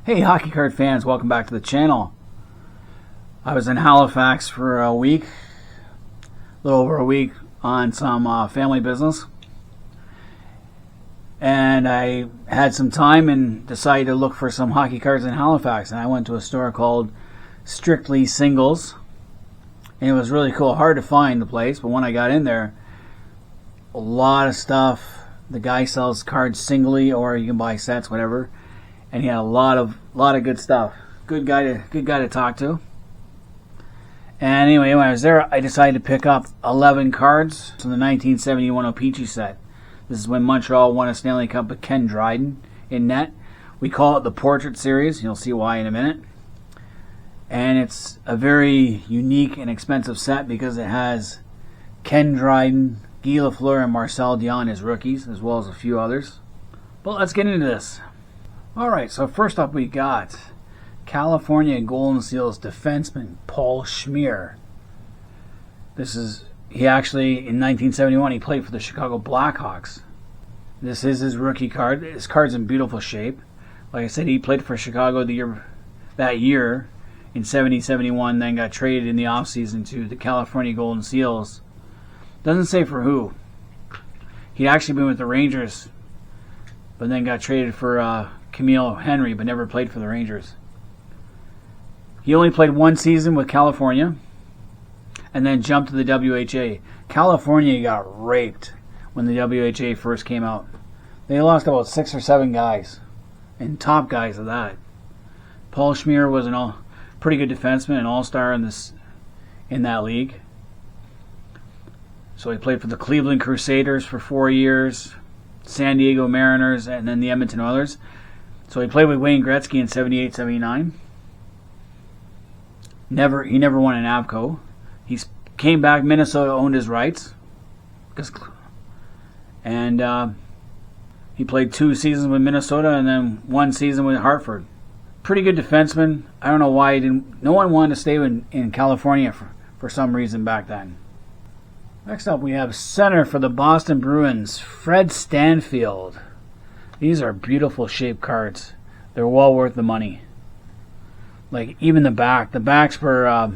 Hey hockey card fans, welcome back to the channel. I was in Halifax for a week, a little over a week, on some family business. And I had some time and decided to look for some hockey cards in Halifax. And I went to a store called Strictly Singles. And it was really cool. Hard to find the place, but when I got in there, a lot of stuff. The guy sells cards singly, or you can buy sets, whatever. And he had a lot of good stuff. Good guy to talk to. And anyway, when I was there, I decided to pick up 11 cards from the 1971 O-PEE-CHEE set. This is when Montreal won a Stanley Cup with Ken Dryden in net. We call it the Portrait Series. You'll see why in a minute. And it's a very unique and expensive set because it has Ken Dryden, Guy Lafleur, and Marcel Dion as rookies, as well as a few others. But let's get into this. Alright, so first up we got California Golden Seals defenseman Paul-PEE-CHEE. He actually, in 1971, he played for the Chicago Blackhawks. This is his rookie card. His card's in beautiful shape. Like I said, he played for Chicago that year in 70-71, then got traded in the offseason to the California Golden Seals. Doesn't say for who. He'd actually been with the Rangers, but then got traded for Camille Henry, but never played for the Rangers. He only played one season with California and then jumped to the WHA. California got raped when the WHA first came out. They lost about 6 or 7 guys, and top guys of that. Paul-PEE-CHEE was a pretty good defenseman, an all-star in that league. So he played for the Cleveland Crusaders for 4 years, San Diego Mariners, and then the Edmonton Oilers. So he played with Wayne Gretzky in 78-79. He never won an Avco. He came back. Minnesota owned his rights, and he played 2 seasons with Minnesota and then 1 season with Hartford. Pretty good defenseman. I don't know why he didn't. No one wanted to stay in California for some reason back then. Next up, we have center for the Boston Bruins, Fred Stanfield. These are beautiful shaped cards. They're well worth the money. Like even the backs were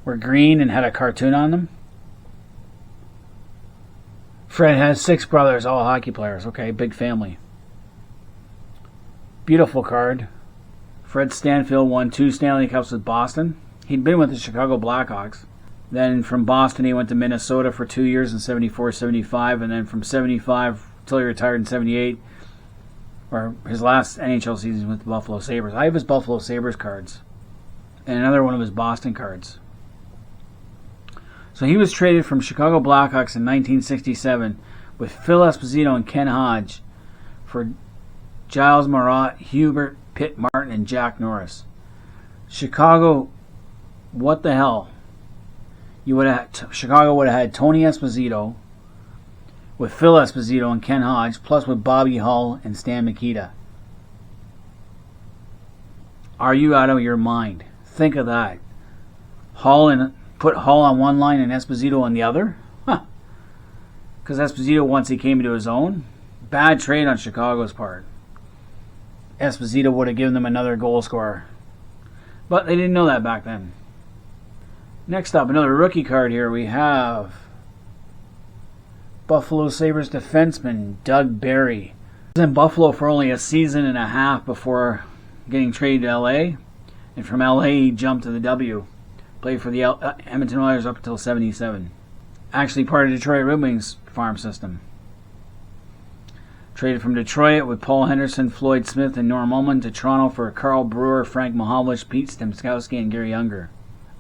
green and had a cartoon on them. Fred has 6 brothers, all hockey players. Okay, big family. Beautiful card. Fred Stanfield won 2 Stanley Cups with Boston. He'd been with the Chicago Blackhawks. Then from Boston, he went to Minnesota for 2 years in 74-75, and then from 75 till he retired in 78, or his last NHL season with the Buffalo Sabres. I have his Buffalo Sabres cards, and another one of his Boston cards. So he was traded from Chicago Blackhawks in 1967 with Phil Esposito and Ken Hodge for Giles Marat, Hubert Pitt Martin, and Jack Norris. Chicago, what the hell? Chicago would have had Tony Esposito with Phil Esposito and Ken Hodge, plus with Bobby Hull and Stan Mikita. Are you out of your mind? Think of that. Put Hull on one line and Esposito on the other? Huh. Because Esposito, once he came into his own, bad trade on Chicago's part. Esposito would have given them another goal scorer. But they didn't know that back then. Next up, another rookie card here. We have Buffalo Sabres defenseman Doug Barry. He was in Buffalo for only a season and a half before getting traded to LA. And from LA, he jumped to the W. Played for the Edmonton Oilers up until 77. Actually part of Detroit Red Wings farm system. Traded from Detroit with Paul Henderson, Floyd Smith, and Norm Ullman to Toronto for Carl Brewer, Frank Mahovlich, Pete Stemskowski, and Gary Younger.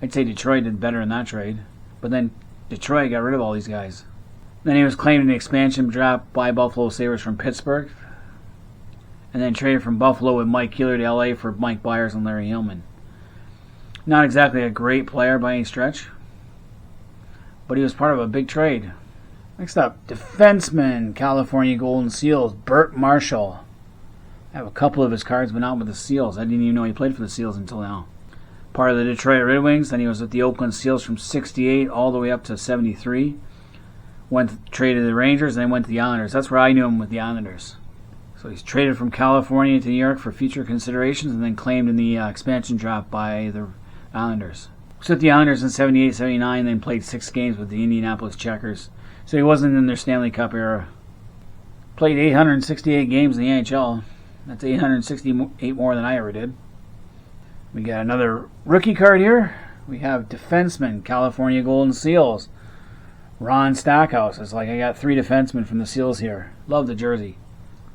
I'd say Detroit did better in that trade. But then Detroit got rid of all these guys. Then he was claimed in the expansion draft by Buffalo Sabres from Pittsburgh. And then traded from Buffalo with Mike Keeler to LA for Mike Byers and Larry Hillman. Not exactly a great player by any stretch, but he was part of a big trade. Next up, defenseman, California Golden Seals, Burt Marshall. I have a couple of his cards, but not with the Seals. I didn't even know he played for the Seals until now. Part of the Detroit Red Wings, then he was with the Oakland Seals from 68 all the way up to 73. Traded to the Rangers, and then went to the Islanders. That's where I knew him, with the Islanders. So he's traded from California to New York for future considerations and then claimed in the expansion draft by the Islanders. Was with the Islanders in 78-79, then played 6 games with the Indianapolis Checkers. So he wasn't in their Stanley Cup era. Played 868 games in the NHL. That's 868 more than I ever did. We got another rookie card here. We have defenseman, California Golden Seals, Ron Stackhouse. It's like I got 3 defensemen from the Seals here. Love the jersey.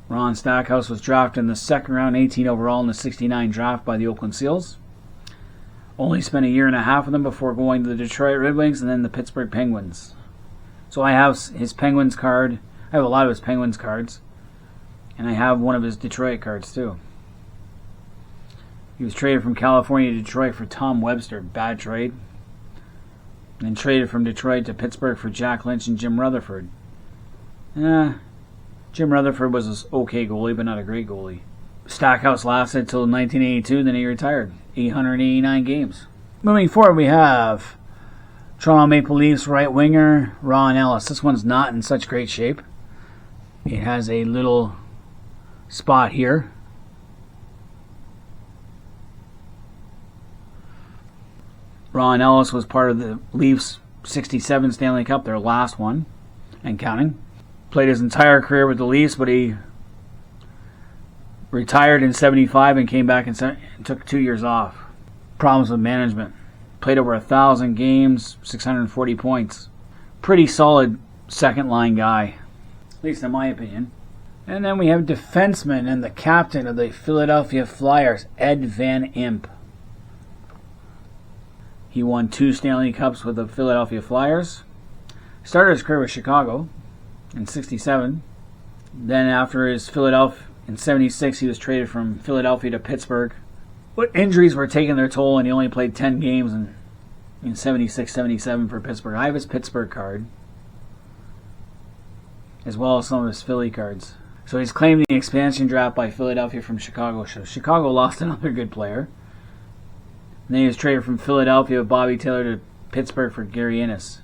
Ron Stackhouse was drafted in the 2nd round, 18 overall in the 69 draft by the Oakland Seals. Only spent a year and a half with them before going to the Detroit Red Wings and then the Pittsburgh Penguins. So I have his Penguins card. I have a lot of his Penguins cards. And I have one of his Detroit cards too. He was traded from California to Detroit for Tom Webster. Bad trade. And then traded from Detroit to Pittsburgh for Jack Lynch and Jim Rutherford. Jim Rutherford was an okay goalie, but not a great goalie. Stackhouse lasted until 1982, then he retired. 889 games. Moving forward, we have Toronto Maple Leafs right winger Ron Ellis. This one's not in such great shape. It has a little spot here. Ron Ellis was part of the Leafs' 67 Stanley Cup, their last one, and counting. Played his entire career with the Leafs, but he retired in 75 and came back and took 2 years off. Problems with management. Played over 1,000 games, 640 points. Pretty solid second-line guy, at least in my opinion. And then we have defenseman and the captain of the Philadelphia Flyers, Ed Van Impe. He won 2 Stanley Cups with the Philadelphia Flyers. Started his career with Chicago in 67. Then after his Philadelphia in 76, he was traded from Philadelphia to Pittsburgh. But injuries were taking their toll, and he only played 10 games in 76-77 for Pittsburgh. I have his Pittsburgh card, as well as some of his Philly cards. So he's claimed the expansion draft by Philadelphia from Chicago. So Chicago lost another good player. And then he was traded from Philadelphia with Bobby Taylor to Pittsburgh for Gary Innes.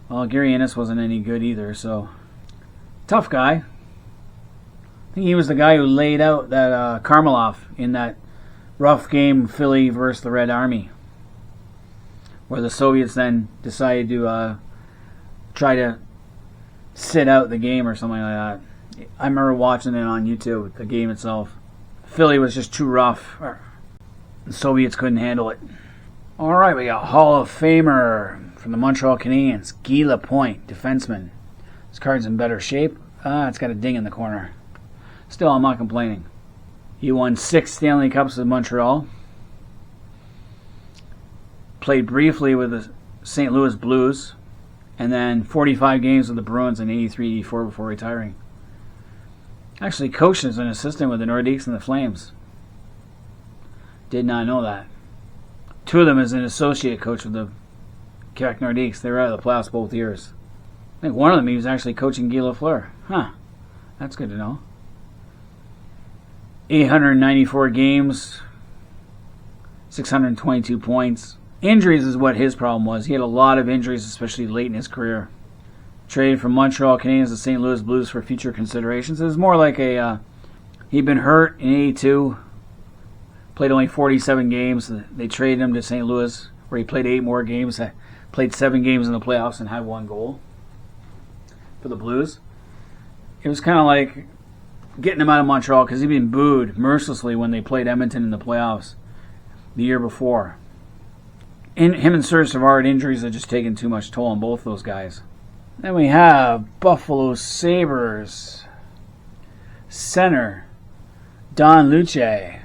Well, Gary Innes wasn't any good either, so tough guy. I think he was the guy who laid out that Karmeloff in that rough game, Philly versus the Red Army, where the Soviets then decided to try to sit out the game or something like that. I remember watching it on YouTube, the game itself. Philly was just too rough. The Soviets couldn't handle it. All right, we got Hall of Famer from the Montreal Canadiens, Guy Lapointe, defenseman. This card's in better shape. It's got a ding in the corner. Still, I'm not complaining. He won 6 Stanley Cups with Montreal. Played briefly with the St. Louis Blues. And then 45 games with the Bruins in 83-84 before retiring. Actually coached as an assistant with the Nordiques and the Flames. Did not know that. 2 of them as an associate coach with the Quebec Nordiques. They were out of the playoffs both years. I think one of them he was actually coaching Guy Lafleur. That's good to know. 894 games, 622 points. Injuries is what his problem was. He had a lot of injuries, especially late in his career. Traded from Montreal Canadiens to St. Louis Blues for future considerations. It was more like he'd been hurt in 82, played only 47 games. They traded him to St. Louis, where he played 8 more games, played 7 games in the playoffs and had 1 goal for the Blues. It was kind of like getting him out of Montreal because he'd been booed mercilessly when they played Edmonton in the playoffs the year before. Him and Serge Savard, injuries had just taken too much toll on both those guys. Then we have Buffalo Sabres center Don Luce.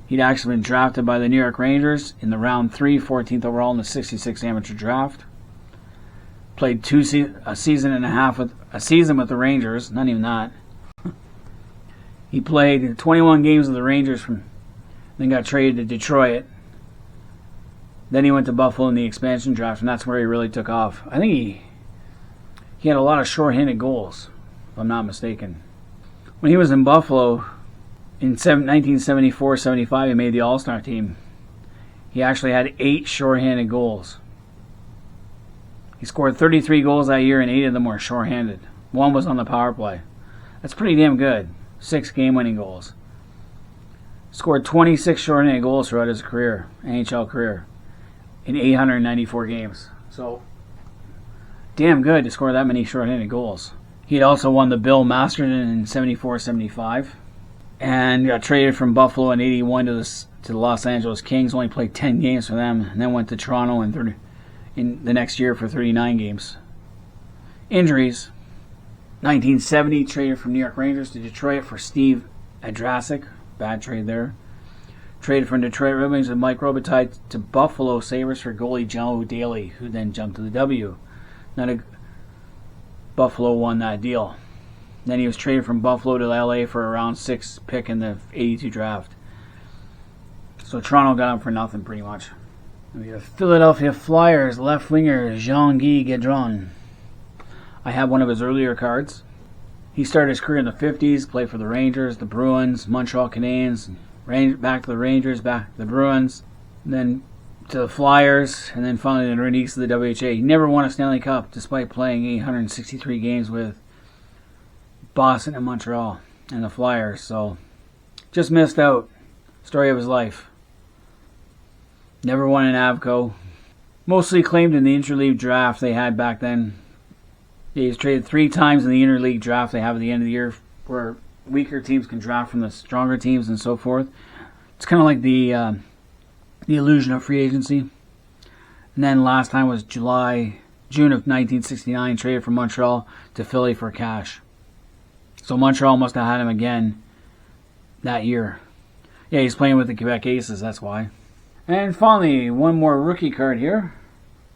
He'd actually been drafted by the New York Rangers in the round 3, 14th overall in the 66 amateur draft. Played a season with the Rangers, not even that. He played 21 games with the Rangers, then got traded to Detroit. Then he went to Buffalo in the expansion draft, and that's where he really took off. I think he had a lot of short-handed goals, if I'm not mistaken. When he was in Buffalo in 1974-75, he made the All-Star team. He actually had 8 short-handed goals. He scored 33 goals that year, and 8 of them were short-handed. 1 was on the power play. That's pretty damn good. 6 game-winning goals. Scored 26 shorthanded goals throughout his career, NHL career, in 894 games. So, damn good to score that many shorthanded goals. He had also won the Bill Masterton in 74-75 and got traded from Buffalo in 81 to the Los Angeles Kings. Only played 10 games for them, and then went to Toronto in the next year for 39 games. Injuries. 1970, traded from New York Rangers to Detroit for Steve Adrasic. Bad trade there. Traded from Detroit Red Wings with Mike Robitaille to Buffalo Sabres for goalie Joe Daly, who then jumped to the W. Buffalo won that deal. Then he was traded from Buffalo to LA for a round 6 pick in the 82 draft. So Toronto got him for nothing, pretty much. We have Philadelphia Flyers left winger Jean-Guy Guédron. I have one of his earlier cards. He started his career in the 50s, played for the Rangers, the Bruins, Montreal Canadiens, back to the Rangers, back to the Bruins, then to the Flyers, and then finally the release of the WHA. He never won a Stanley Cup, despite playing 863 games with Boston and Montreal and the Flyers. So, just missed out. Story of his life. Never won an Avco. Mostly claimed in the interleague draft they had back then. He was traded 3 times in the interleague draft they have at the end of the year, where weaker teams can draft from the stronger teams and so forth. It's kind of like the illusion of free agency. And then last time was June of 1969, traded from Montreal to Philly for cash. So Montreal must have had him again that year. Yeah, he's playing with the Quebec Aces, that's why. And finally, one more rookie card here.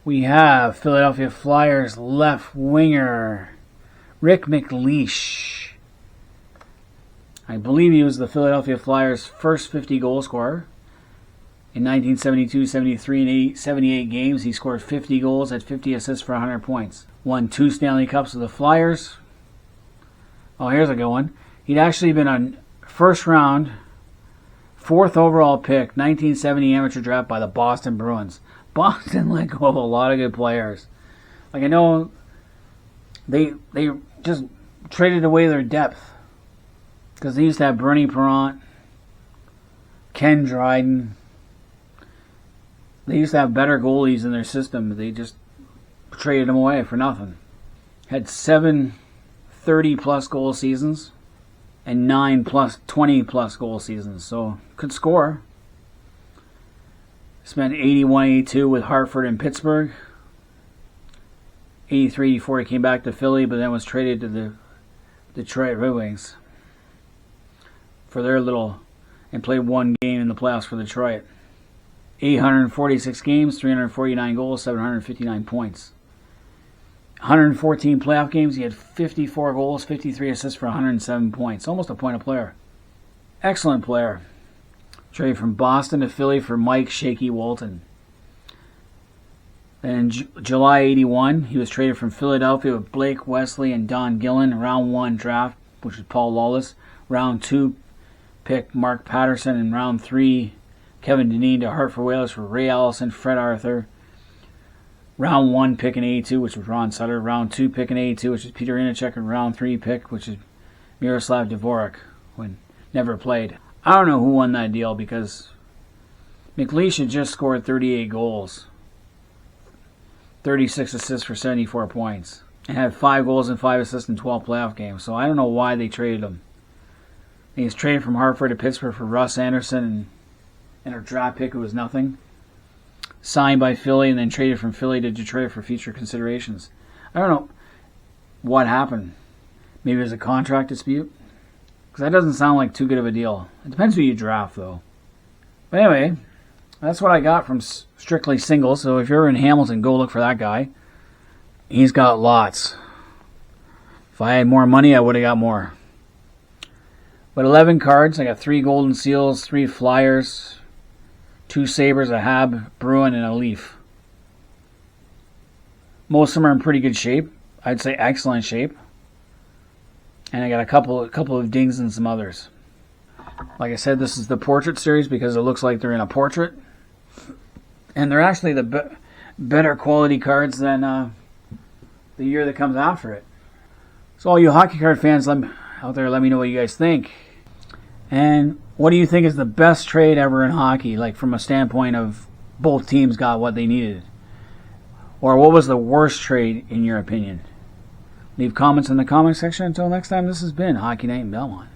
We have Philadelphia Flyers left winger Rick McLeish. I believe he was the Philadelphia Flyers' first 50 goal scorer. In 1972, 73, and 78 games, he scored 50 goals, had 50 assists for 100 points. Won 2 Stanley Cups with the Flyers. Oh, here's a good one. He'd actually been a first round, 4th overall pick, 1970 amateur draft by the Boston Bruins. Boston let go of a lot of good players. Like, I know they just traded away their depth, because they used to have Bernie Parent, Ken Dryden. They used to have better goalies in their system, but they just traded them away for nothing. Had 7 30-plus goal seasons and 9 20-plus goal seasons, so could score. Spent 81-82 with Hartford and Pittsburgh. 83-84 he came back to Philly, but then was traded to the Detroit Red Wings for their and played 1 game in the playoffs for Detroit. 846 games, 349 goals, 759 points. 114 playoff games, he had 54 goals, 53 assists for 107 points. Almost a point a player. Excellent player. Traded from Boston to Philly for Mike Shaky Walton. Then in July 81, he was traded from Philadelphia with Blake Wesley and Don Gillen. Round 1 draft, which was Paul Lawless. Round 2 pick Mark Patterson. And round 3, Kevin Dineen to Hartford Whalers for Ray Allison, Fred Arthur. Round 1 pick in 82, which was Ron Sutter. Round 2 pick in 82, which is Peter Inachek. And round 3 pick, which is Miroslav Dvorak, when never played. I don't know who won that deal, because McLeish had just scored 38 goals, 36 assists for 74 points, and had 5 goals and 5 assists in 12 playoff games. So I don't know why they traded him. He was traded from Hartford to Pittsburgh for Russ Anderson and a draft pick who was nothing. Signed by Philly and then traded from Philly to Detroit for future considerations. I don't know what happened. Maybe it was a contract dispute. Because that doesn't sound like too good of a deal. It depends who you draft, though. But anyway, that's what I got from Strictly Singles. So if you're in Hamilton, go look for that guy. He's got lots. If I had more money, I would have got more. But 11 cards. I got 3 Golden Seals, 3 Flyers, 2 Sabres, a Hab, Bruin, and a Leaf. Most of them are in pretty good shape. I'd say excellent shape. And I got a couple of dings and some others. Like I said, this is the portrait series because it looks like they're in a portrait. And they're actually the better quality cards than the year that comes after it. So all you hockey card fans, out there. Let me know what you guys think. And what do you think is the best trade ever in hockey, like from a standpoint of both teams got what they needed? Or what was the worst trade in your opinion? Leave comments in the comment section. Until next time, this has been Hockey Night in Belmont.